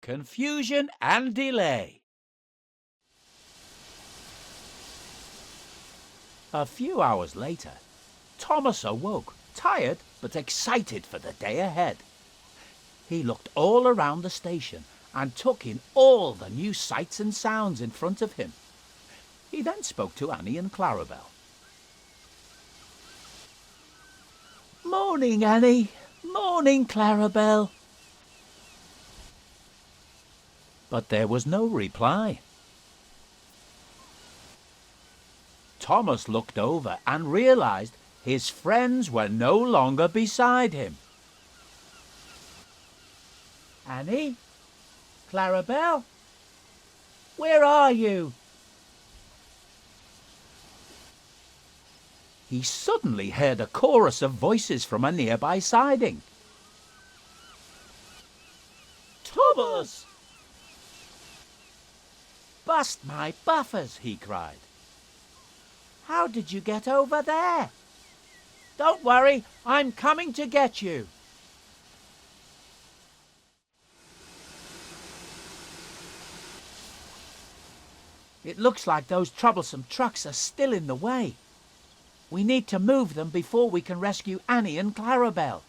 confusion and delay. A few hours later, Thomas awoke, tired but excited for the day ahead. He looked all around the station and took in all the new sights and sounds in front of him. He then spoke to Annie and Clarabel. "Morning, Annie. Morning, Clarabel." But there was no reply. Thomas looked over and realized his friends were no longer beside him. "Annie? Clarabel? Where are you?" He suddenly heard a chorus of voices from a nearby siding. "Thomas!" "Bust my buffers!" he cried. "How did you get over there?" "Don't worry, I'm coming to get you." "It looks like those troublesome trucks are still in the way. We need to move them before we can rescue Annie and Clarabel."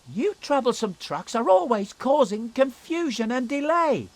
"You troublesome trucks are always causing confusion and delay."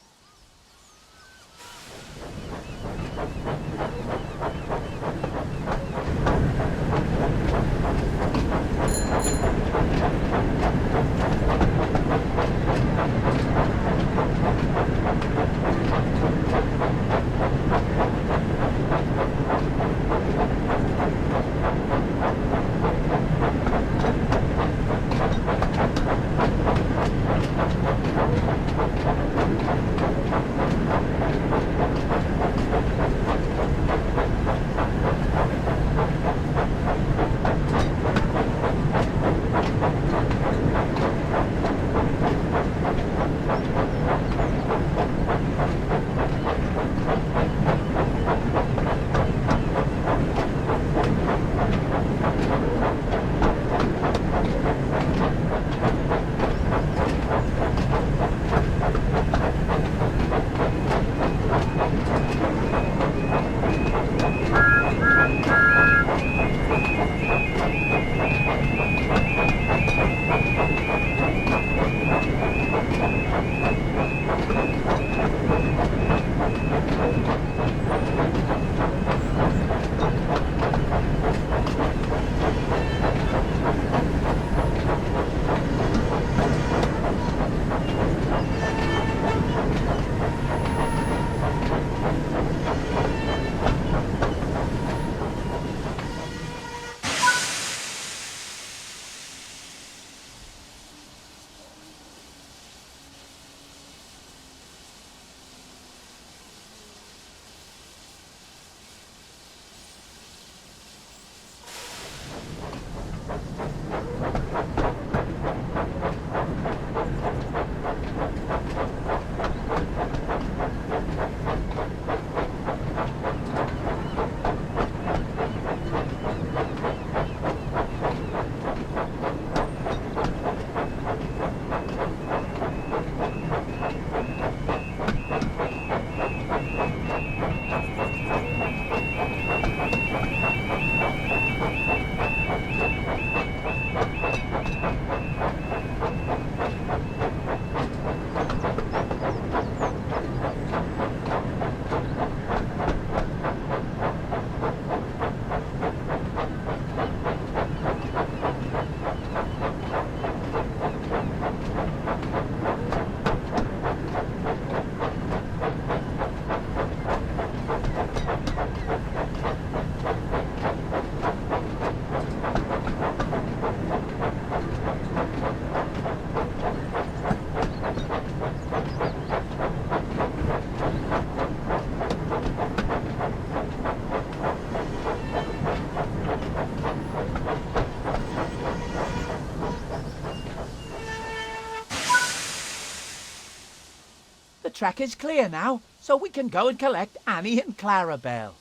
track is clear now, so we can go and collect Annie and Clarabelle.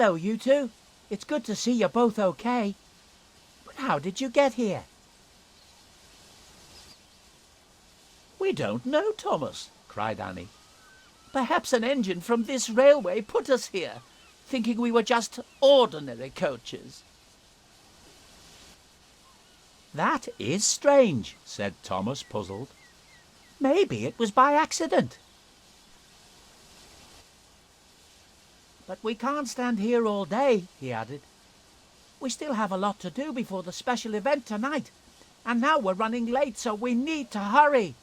Hello, you two. It's good to see you're both okay. But how did you get here? We don't know, Thomas, cried Annie. Perhaps an engine from this railway put us here, thinking we were just ordinary coaches. That is strange, said Thomas, puzzled. Maybe it was by accident. But we can't stand here all day, he added. We still have a lot to do before the special event tonight, and now we're running late, so we need to hurry.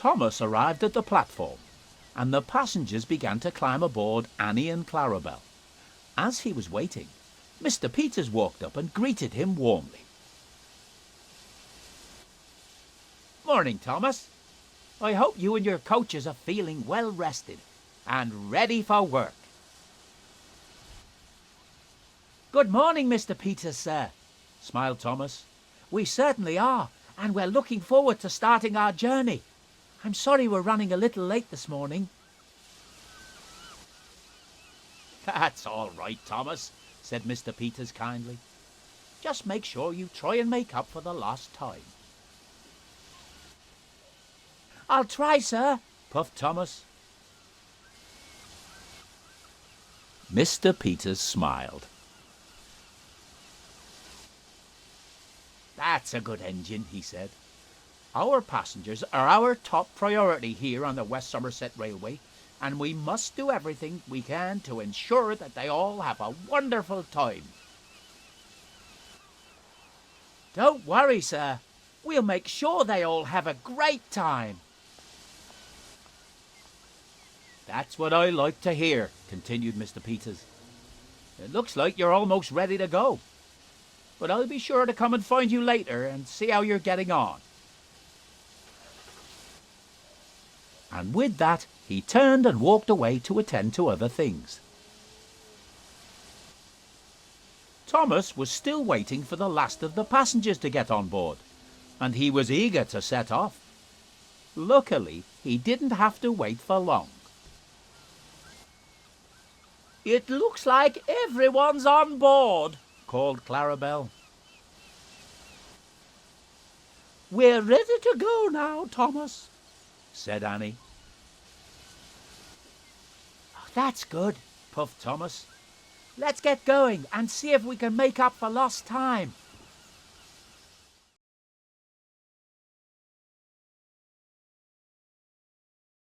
Thomas arrived at the platform, and the passengers began to climb aboard Annie and Clarabel. As he was waiting, Mr. Peters walked up and greeted him warmly. "Morning, Thomas. I hope you and your coaches are feeling well rested and ready for work." "Good morning, Mr. Peters, sir," smiled Thomas. "We certainly are, and we're looking forward to starting our journey. I'm sorry we're running a little late this morning." "That's all right, Thomas," said Mr. Peters kindly. "Just make sure you try and make up for the lost time." "I'll try, sir," puffed Thomas. Mr. Peters smiled. "That's a good engine," he said. "Our passengers are our top priority here on the West Somerset Railway, and we must do everything we can to ensure that they all have a wonderful time." "Don't worry, sir. We'll make sure they all have a great time." "That's what I like to hear," continued Mr. Peters. "It looks like you're almost ready to go. But I'll be sure to come and find you later and see how you're getting on." And with that, he turned and walked away to attend to other things. Thomas was still waiting for the last of the passengers to get on board, and he was eager to set off. Luckily, he didn't have to wait for long. "It looks like everyone's on board," called Clarabel. "We're ready to go now, Thomas," said Annie. "That's good," puffed Thomas. "Let's get going and see if we can make up for lost time."